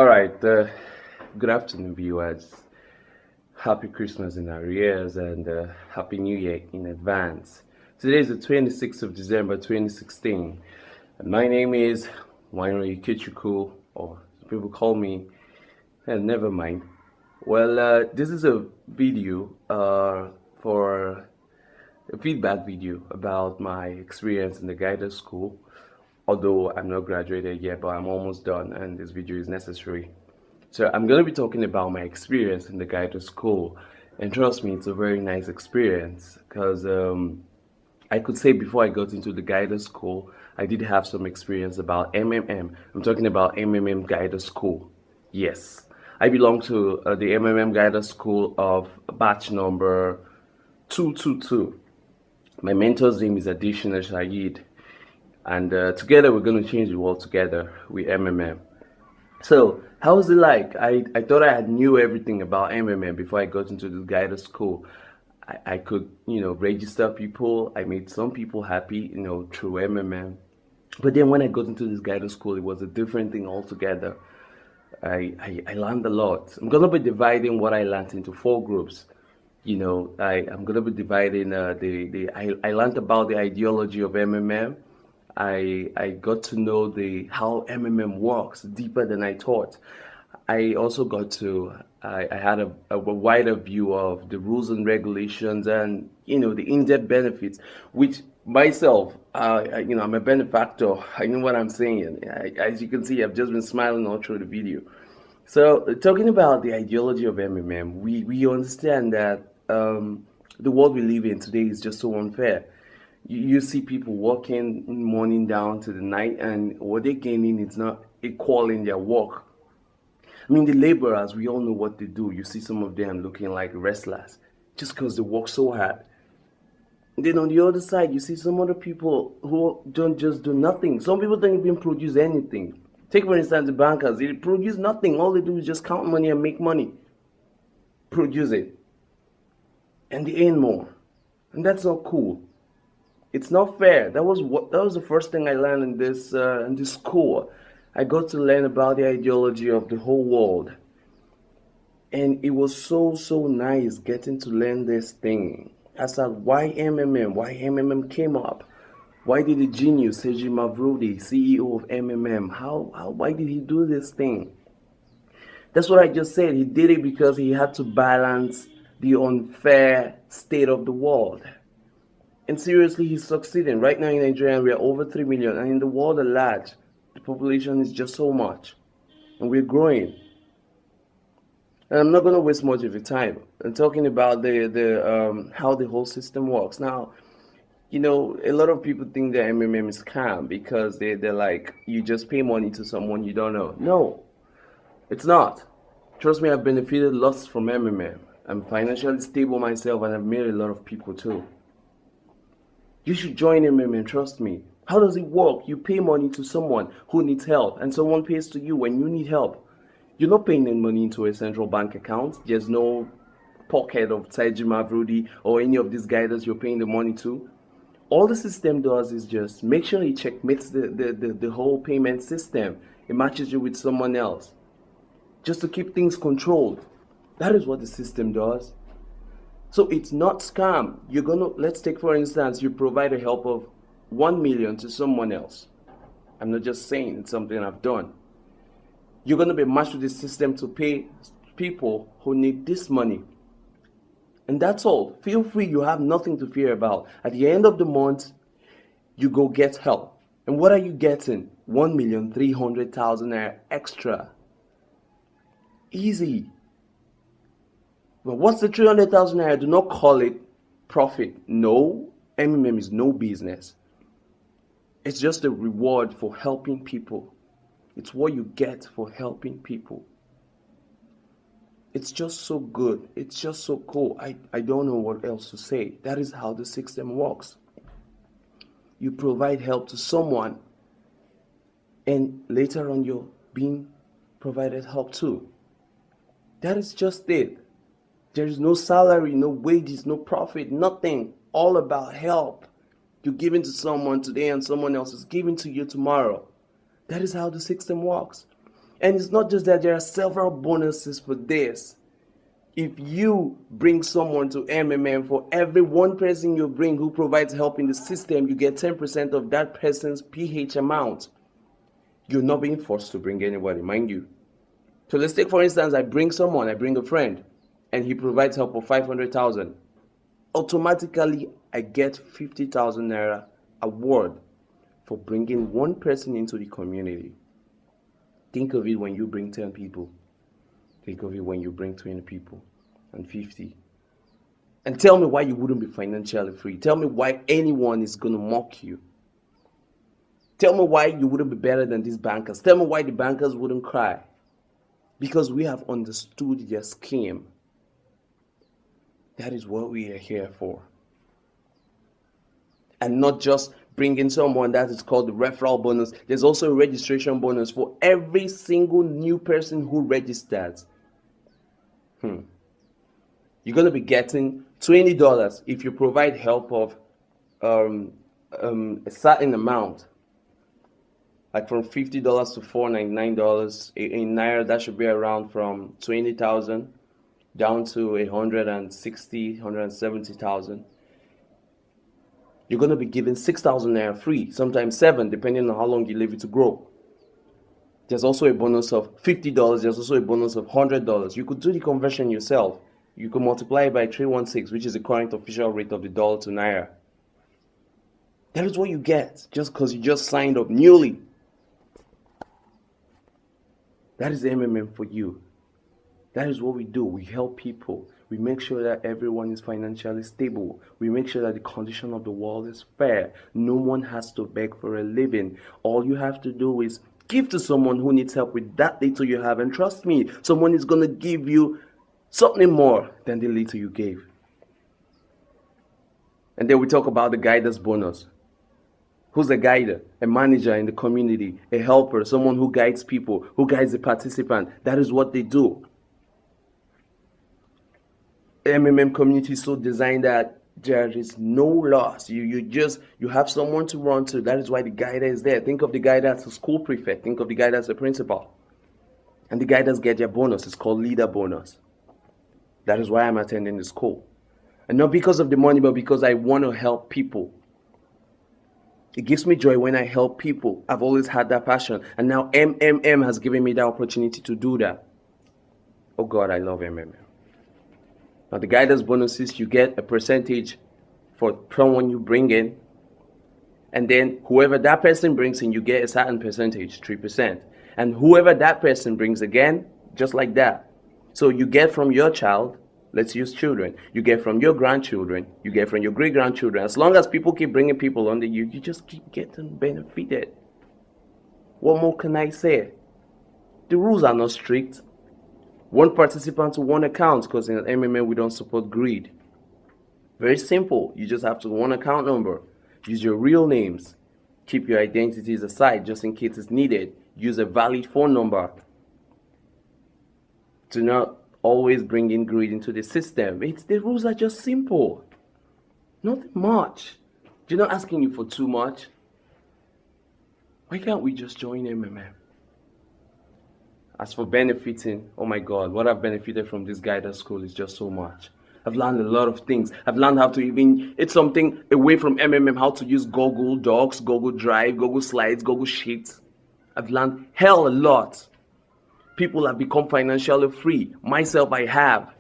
All right, good afternoon, viewers. Happy Christmas in arrears and Happy New Year in advance. Today is the 26th of December 2016, and my name is Nwairo Ihekwaba, or some people call me, and never mind. Well, this is a video for a feedback video about my experience in the guided school. Although I'm not graduated yet, but I'm almost done, and this video is necessary. So I'm going to be talking about my experience in the guided school, and trust me, it's a very nice experience because I could say before I got into the guided school, I did have some experience about MMM. I'm talking about MMM guided school. Yes, I belong to the MMM guided school of batch number 222. My mentor's name is Additional Shahid, and together we're going to change the world together with MMM. So, how was it like? I thought I had knew everything about MMM before I got into this guided school. I could, register people. I made some people happy, through MMM. But then when I got into this guided school, it was a different thing altogether. I learned a lot. I'm going to be dividing what I learned into four groups. I'm going to be dividing I learned about the ideology of MMM. I got to know how MMM works deeper than I thought. I also got to I had a wider view of the rules and regulations and the in-depth benefits, which myself I'm a benefactor. I know what I'm saying. As you can see, I've just been smiling all through the video. So talking about the ideology of MMM, we understand that the world we live in today is just so unfair. You see people working morning down to the night, and what they're gaining is not equal in their work. I mean, the laborers, we all know what they do. You see some of them looking like wrestlers just because they work so hard. And then on the other side, you see some other people who don't just do nothing. Some people don't even produce anything. Take, for instance, the bankers. They produce nothing. All they do is just count money and make money. Produce it. And they earn more. And that's not cool. It's not fair. That was the first thing I learned in this school. I got to learn about the ideology of the whole world. And it was so nice getting to learn this thing. As to why MMM came up. Why did the genius Seiji Mavrodi, CEO of MMM, why did he do this thing? That's what I just said. He did it because he had to balance the unfair state of the world. And seriously, he's succeeding. Right now in Nigeria, we are over 3 million. And in the world at large, the population is just so much. And we're growing. And I'm not going to waste much of your time. I'm talking about how the whole system works. Now, a lot of people think that MMM is scam because they're like, you just pay money to someone you don't know. No, it's not. Trust me, I've benefited lots from MMM. I'm financially stable myself, and I've made a lot of people too. You should join MMM, trust me. How does it work? You pay money to someone who needs help, and someone pays to you when you need help. You're not paying any money into a central bank account. There's no pocket of Seiji Mavrodi or any of these guiders you're paying the money to. All the system does is just make sure it checkmates the whole payment system. It matches you with someone else. Just to keep things controlled. That is what the system does. So it's not scam. Let's take for instance, you provide a help of 1 million to someone else. I'm not just saying it's something I've done. You're gonna be matched with the system to pay people who need this money. And that's all. Feel free, you have nothing to fear about. At the end of the month, you go get help. And what are you getting? 1,300,000 extra. Easy. But what's the 300,000 naira? Do not call it profit. No, MMM is no business. It's just a reward for helping people. It's what you get for helping people. It's just so good. It's just so cool. I don't know what else to say. That is how the system works. You provide help to someone, and later on you're being provided help too. That is just it. There is no salary, no wages, no profit, nothing. All about help. You're giving to someone today and someone else is giving to you tomorrow. That is how the system works. And it's not just that, there are several bonuses for this. If you bring someone to MMM, for every one person you bring who provides help in the system, you get 10% of that person's PH amount. You're not being forced to bring anybody, mind you. So let's take, for instance, I bring a friend, and he provides help of 500,000. Automatically, I get 50,000 naira award for bringing one person into the community. Think of it when you bring 10 people. Think of it when you bring 20 people and 50. And tell me why you wouldn't be financially free. Tell me why anyone is going to mock you. Tell me why you wouldn't be better than these bankers. Tell me why the bankers wouldn't cry. Because we have understood their scheme. That is what we are here for. And not just bringing someone. That is called the referral bonus. There's also a registration bonus for every single new person who registers. You're going to be getting $20 if you provide help of a certain amount. Like from $50 to $499 in Naira, that should be around from 20,000 down to 160,000, 170,000. You're going to be given 6,000 Naira free, sometimes 7, depending on how long you leave it to grow. There's also a bonus of $50. There's also a bonus of $100. You could do the conversion yourself. You could multiply it by 316, which is the current official rate of the dollar to Naira. That is what you get just because you just signed up newly. That is MMM for you. That is what we do. We help people. We make sure that everyone is financially stable. We make sure that the condition of the world is fair. No one has to beg for a living. All you have to do is give to someone who needs help with that little you have. And trust me, someone is going to give you something more than the little you gave. And then we talk about the guidance bonus. Who's a guider? A manager in the community, a helper, someone who guides people, who guides the participant. That is what they do. MMM community is so designed that there is no loss. You have someone to run to. That is why the guider is there. Think of the guider as a school prefect. Think of the guider as a principal. And the guiders get their bonus. It's called leader bonus. That is why I'm attending the school. And not because of the money, but because I want to help people. It gives me joy when I help people. I've always had that passion. And now MMM has given me the opportunity to do that. Oh God, I love MMM. Now the guidance bonuses, you get a percentage for someone you bring in. And then whoever that person brings in, you get a certain percentage, 3%. And whoever that person brings again, just like that. So you get from your child, let's use children. You get from your grandchildren. You get from your great-grandchildren. As long as people keep bringing people under you, you just keep getting benefited. What more can I say? The rules are not strict. One participant to one account, because in MMM we don't support greed. Very simple. You just have to one account number. Use your real names. Keep your identities aside just in case it's needed. Use a valid phone number. Do not always bring in greed into the system. The rules are just simple. Nothing much. They're not asking you for too much. Why can't we just join MMM? As for benefiting, oh my God, what I've benefited from this guidance school is just so much. I've learned a lot of things. I've learned how to even, it's something away from MMM, how to use Google Docs, Google Drive, Google Slides, Google Sheets. I've learned hell a lot. People have become financially free. Myself, I have.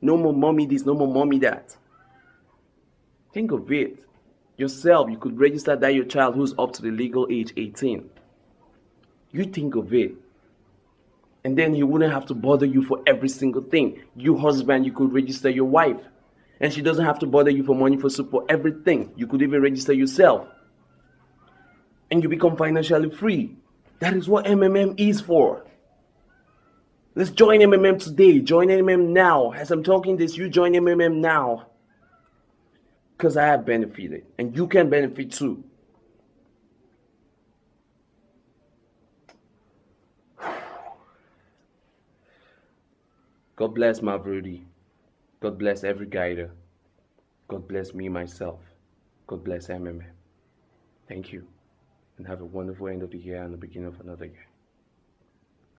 No more mommy this, no more mommy that. Think of it. Yourself, you could register that your child who's up to the legal age 18. You think of it. And then he wouldn't have to bother you for every single thing. You husband, you could register your wife. And she doesn't have to bother you for money for soup for everything. You could even register yourself. And you become financially free. That is what MMM is for. Let's join MMM today. Join MMM now. As I'm talking this, you join MMM now. Because I have benefited. And you can benefit too. God bless Mavrudi. God bless every guider. God bless me, myself. God bless MMM. Thank you. And have a wonderful end of the year and the beginning of another year.